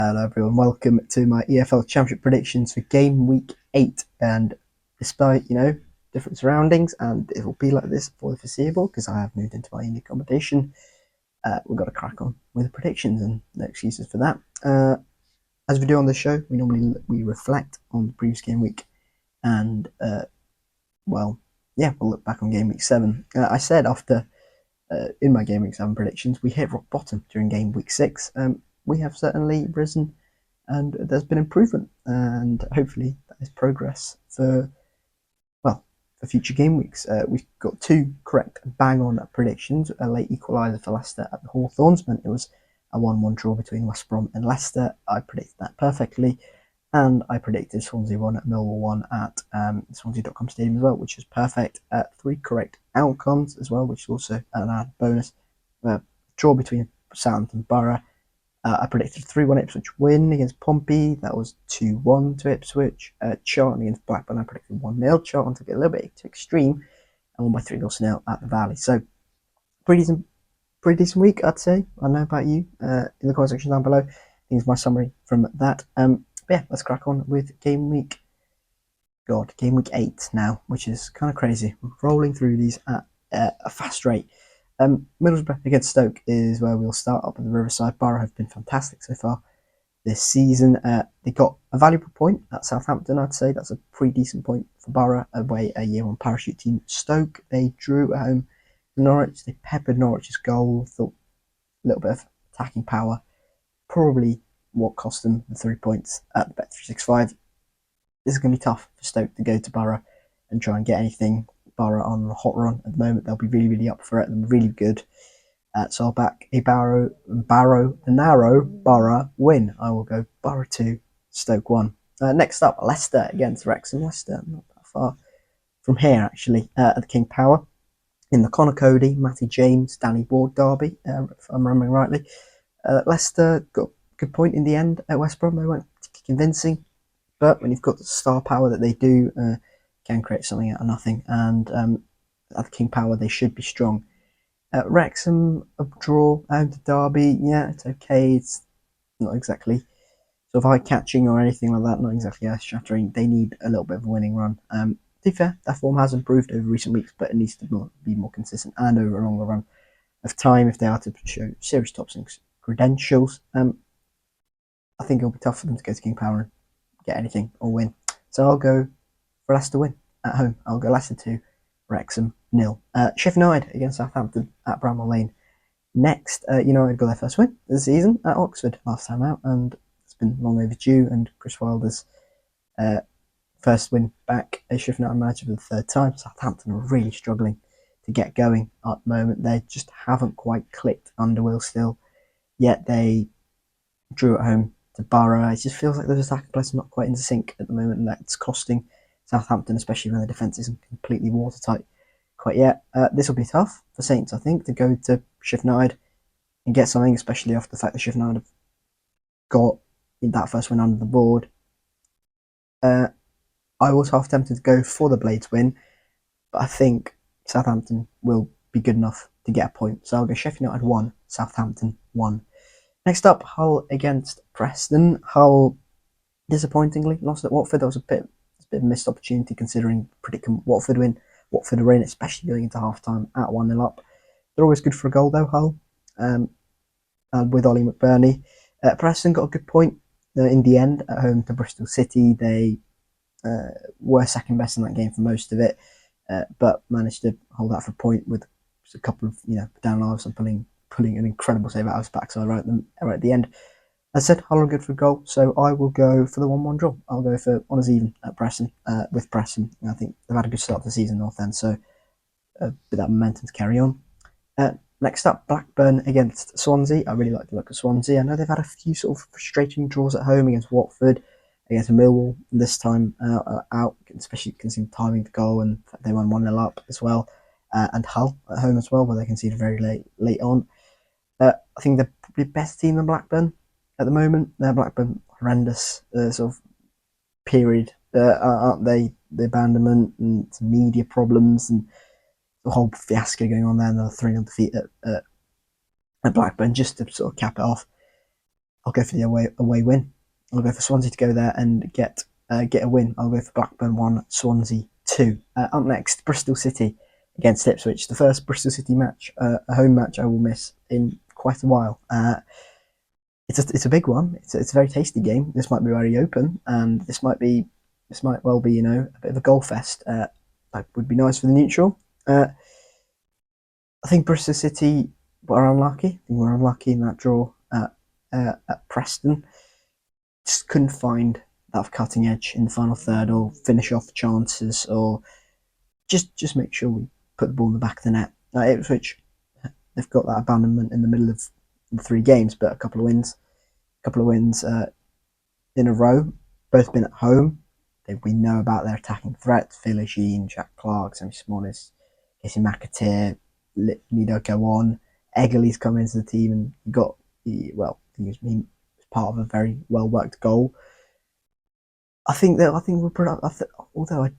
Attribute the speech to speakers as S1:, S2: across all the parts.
S1: Hello everyone, welcome to my EFL Championship predictions for game week 8. And despite, different surroundings, and it will be like this for the foreseeable because I have moved into my unique accommodation, we've got to crack on with the predictions and no excuses for that. As we do on the show, we reflect on the previous game week and, we'll look back on game week 7. I said after, in my game week 7 predictions, we hit rock bottom during game week 6. We have certainly risen and there's been improvement, and hopefully that is progress for future game weeks. We've got 2 correct bang on predictions. A late equaliser for Leicester at the Hawthorns meant it was a 1-1 draw between West Brom and Leicester. I predicted that perfectly, and I predicted Swansea 1 at Millwall 1 at Swansea.com Stadium as well, which was perfect. 3 correct outcomes as well, which is also an added bonus. Draw between Southampton and Borough. I predicted 3-1 Ipswich win against Pompey. That was 2-1 to Ipswich. Charlton against Blackburn, I predicted 1-0. Charlton took it a little bit too extreme and won by 3-0 at the Valley. So, pretty decent week, I'd say. I don't know about you. In the comment section down below, here's my summary from that. Let's crack on with game week 8 now, which is kind of crazy. We're rolling through these at a fast rate. Middlesbrough against Stoke is where we'll start up at the Riverside. Borough have been fantastic so far this season. They got a valuable point at Southampton, I'd say. That's a pretty decent point for Borough, away a year one parachute team. Stoke, they drew at home to Norwich. They peppered Norwich's goal. Thought a little bit of attacking power. Probably what cost them the 3 points at the Bet365. This is going to be tough for Stoke to go to Borough and try and get anything. Borough on a hot run at the moment. They'll be really, really up for it and really good. So I'll back a narrow Borough win. I will go Borough 2, Stoke 1. Next up, Leicester against Wrexham. Leicester, not that far from here, actually, at the King Power. In the Connor Cody, Matty James, Danny Ward derby, if I'm remembering rightly. Leicester got a good point in the end at West Brom. They weren't particularly convincing, but when you've got the star power that they do, can create something out of nothing, and at the King Power they should be strong. Wrexham, a draw out of Derby, yeah, it's okay. It's not exactly sort of eye-catching or anything like that, not exactly earth-shattering. They need a little bit of a winning run. To be fair, their form has improved over recent weeks, but it needs to be more consistent and over a longer run of time if they are to show serious top six credentials. I think it'll be tough for them to go to King Power and get anything or win. So I'll go for Leicester win at home. I'll go Leicester 2, Wrexham 0. Sheffield United against Southampton at Bramall Lane. Next, United got their first win of the season at Oxford last time out, and it's been long overdue. And Chris Wilder's first win back as Sheffield United manager for the 3rd time. Southampton are really struggling to get going at the moment. They just haven't quite clicked under Will Still, yet they drew at home to Borough. It just feels like those attacking players are not quite in sync at the moment, and that's costing Southampton, especially when the defence isn't completely watertight quite yet. This will be tough for Saints, I think, to go to Sheffield United and get something, especially after the fact that Sheffield United have got that first win under the board. I was half tempted to go for the Blades win, but I think Southampton will be good enough to get a point. So I'll go Sheffield United 1, Southampton 1. Next up, Hull against Preston. Hull, disappointingly, lost at Watford. That was a bit of a missed opportunity considering predicting Watford win, Watford are in, especially going into half time at 1-0 up. They're always good for a goal though, Hull, with Ollie McBurney. Preston got a good point in the end at home to Bristol City. They were second best in that game for most of it, but managed to hold out for a point with a couple of down lives and pulling an incredible save out of his backside right at the end. As I said, Hull are good for a goal, so I will go for the 1-1 draw. I'll go for honours even at Preston, with Preston. I think they've had a good start to the season, North End, so a bit of that momentum to carry on. Next up, Blackburn against Swansea. I really like the look of Swansea. I know they've had a few sort of frustrating draws at home against Watford, against Millwall this time out, especially considering timing the goal, and they won 1-0 up as well. And Hull at home as well, where they conceded very late on. I think they're probably a better team than Blackburn at the moment. Blackburn horrendous sort of period, aren't they? The abandonment and some media problems and the whole fiasco going on there, and the 3-0 defeat at Blackburn just to sort of cap it off. I'll go for the away win. I'll go for Swansea to go there and get a win. I'll go for Blackburn 1, Swansea 2. Up next, Bristol City against Ipswich. The first Bristol City match, a home match I will miss in quite a while. It's a big one. It's a very tasty game. This might be very open, and this might well be a bit of a goal fest. That would be nice for the neutral. I think Bristol City were unlucky. I think we're unlucky in that draw at Preston. Just couldn't find that cutting edge in the final third, or finish off chances, or just make sure we put the ball in the back of the net. Ipswich, they've got that abandonment in the middle of the 3 games, but a couple of wins in a row, both been at home. We know about their attacking threats: Phil Sheen, Jack Clark, Sammy Smallis, Casey McAteer, Nido Cowan. Eggerly's come into the team and got he was part of a very well worked goal. I think we'll although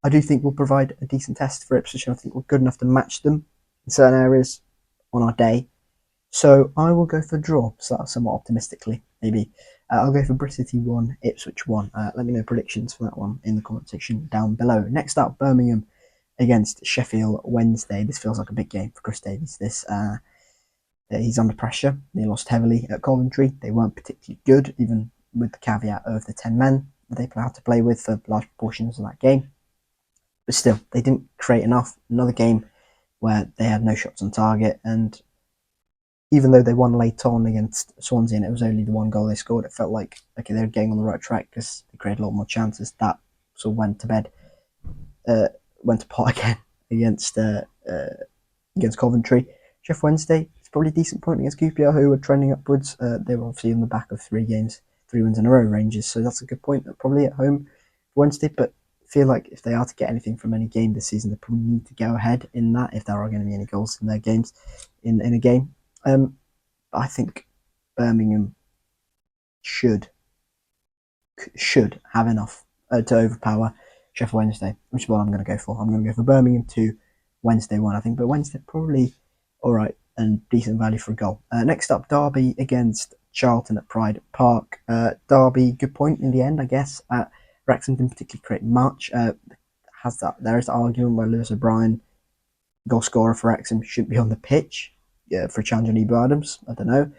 S1: I do think we'll provide a decent test for Ipswich, and I think we're good enough to match them in certain areas on our day. So I will go for draw, somewhat optimistically, maybe. I'll go for Bristol City 1, Ipswich 1. Let me know predictions for that one in the comment section down below. Next up, Birmingham against Sheffield Wednesday. This feels like a big game for Chris Davies. He's under pressure. They lost heavily at Coventry. They weren't particularly good, even with the caveat of the 10 men that they had to play with for large proportions of that game. But still, they didn't create enough. Another game where they had no shots on target, and even though they won late on against Swansea and it was only the 1 goal they scored, it felt like they were getting on the right track because they created a lot more chances. That sort of went to bed, went to pot again against Coventry. Sheffield Wednesday, it's probably a decent point against QPR, who were trending upwards. They were obviously on the back of 3 wins in a row, Rangers, so that's a good point. Probably at home for Wednesday, but I feel like if they are to get anything from any game this season, they probably need to go ahead in that if there are going to be any goals in their games in a game. I think Birmingham should have enough to overpower Sheffield Wednesday, which is what I'm going to go for. I'm going to go for Birmingham 2, Wednesday 1, I think, but Wednesday probably all right and decent value for a goal. Next up, Derby against Charlton at Pride Park. Derby, good point in the end, I guess. Wrexham didn't particularly create much. There is the argument where Lewis O'Brien, goal scorer for Wrexham, should be on the pitch for challenging Ebro Adams. I don't know.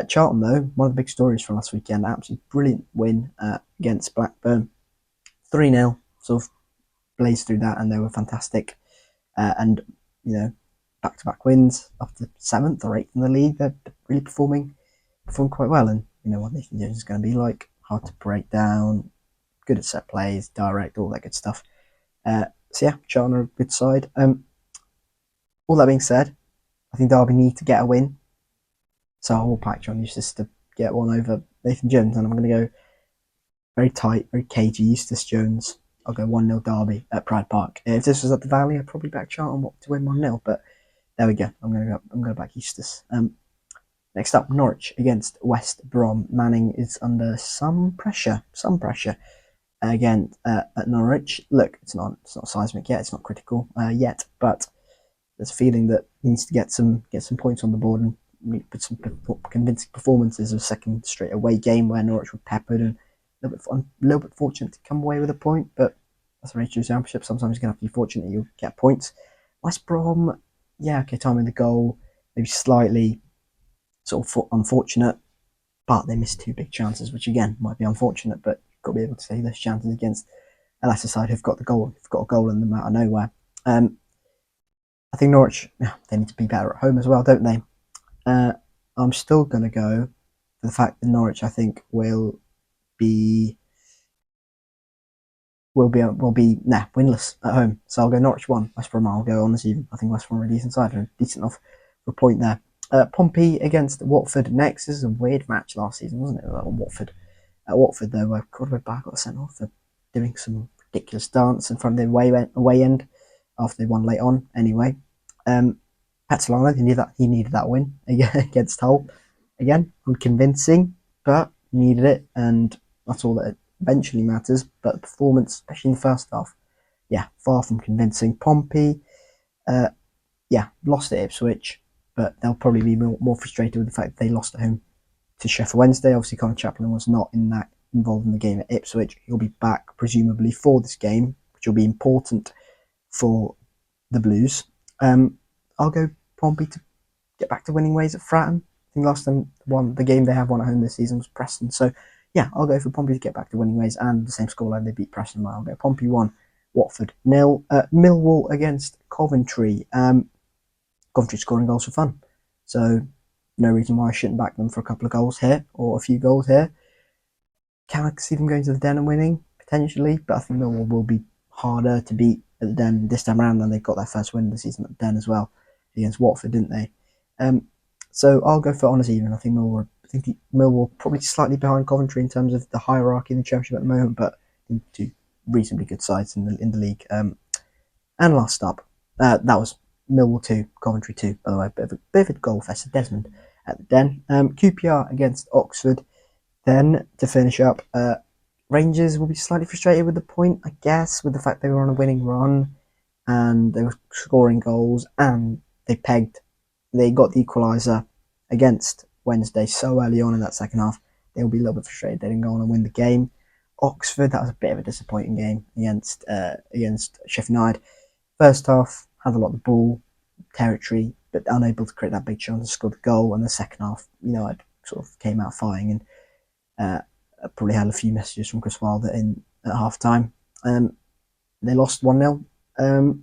S1: Charlton, though, one of the big stories from last weekend. Absolutely brilliant win against Blackburn. 3-0, sort of blazed through that, and they were fantastic. And, back-to-back wins after 7th or 8th in the league. They're really performed quite well. And you know what Nathan Jones is going to be like: hard to break down, good at set plays, direct, all that good stuff. So yeah, Charlton are a good side. All that being said, I think Derby need to get a win. So I will pack John Eustace to get one over Nathan Jones, and I'm going to go very tight, very cagey. Eustace Jones. I'll go 1-0 Derby at Pride Park. If this was at the Valley, I'd probably back Charlton to win 1-0, but there we go. I'm going to back Eustace. Next up, Norwich against West Brom. Manning is under some pressure. Again at Norwich. Look, it's not seismic yet. It's not critical yet, but there's a feeling that he needs to get some points on the board and put some convincing performances of a second straight away game where Norwich were peppered and a little bit fortunate to come away with a point. But that's the nature of the championship. Sometimes you're going to have to be fortunate you'll get points. West Brom, yeah, okay, timing the goal, maybe slightly sort of unfortunate, but they missed 2 big chances, which again might be unfortunate, but you've got to be able to save those chances against a lesser side who've got a goal in them out of nowhere. I think Norwich, they need to be better at home as well, don't they? I'm still going to go for the fact that Norwich, I think, will be winless at home. So I'll go Norwich 1, West Brom I'll go on this even. I think West Brom are a decent side and decent enough for a point there. Pompey against Watford next. This is a weird match last season, wasn't it? Watford. At Watford, though, where Cordoba got sent off for doing some ridiculous dance in front of the away end after they won late on. Anyway, Petzolano, he needed that win against Hull. Again, unconvincing, but he needed it, and that's all that eventually matters. But the performance, especially in the first half, far from convincing. Pompey, lost at Ipswich, but they'll probably be more frustrated with the fact that they lost at home to Sheffield Wednesday. Obviously, Connor Chaplin was not involved in the game at Ipswich. He'll be back presumably for this game, which will be important for the Blues. I'll go Pompey to get back to winning ways at Fratton. I think last time the game they have won at home this season was Preston. So yeah, I'll go for Pompey to get back to winning ways, and the same scoreline, they beat Preston. I'll go Pompey 1, Watford 0. Millwall against Coventry. Coventry scoring goals for fun. So no reason why I shouldn't back them for a couple of goals here or a few goals here. Can I see them going to the Den and winning? Potentially, but I think Millwall will be harder to beat at the Den this time around, than they got their first win of the season at the Den as well against Watford, didn't they? So I'll go for honours even. I think Millwall probably slightly behind Coventry in terms of the hierarchy in the Championship at the moment, but two reasonably good sides in the league. And last up, that was Millwall 2, Coventry 2, by the way. Bit of a goal fest. Desmond at the Den. QPR against Oxford. Then, to finish up, Rangers will be slightly frustrated with the point, I guess, with the fact they were on a winning run and they were scoring goals, and they got the equaliser against Wednesday so early on in that second half. They'll be a little bit frustrated they didn't go on and win the game. Oxford, that was a bit of a disappointing game against Sheffield United. First half, had a lot of the ball, territory, but unable to create that big chance to score the goal. And the second half, I sort of came out firing, and I probably had a few messages from Chris Wilder at half time. They lost 1-0. I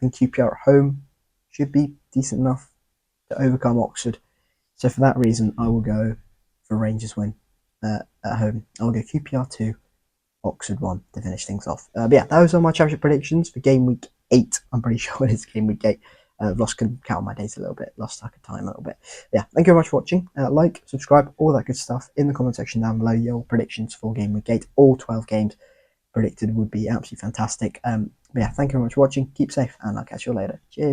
S1: think QPR at home should be decent enough to overcome Oxford. So for that reason, I will go for Rangers win at home. I'll go QPR 2, Oxford 1 to finish things off. But yeah, those are my championship predictions for game week 8. I'm pretty sure it is game week 8. Lost count my days a little bit, lost track of time a little bit. Yeah, thank you very much for watching. Like, subscribe, all that good stuff in the comment section down below. Your predictions for game week 8, all 12 games predicted would be absolutely fantastic. But yeah, thank you very much for watching. Keep safe, and I'll catch you later. Cheers.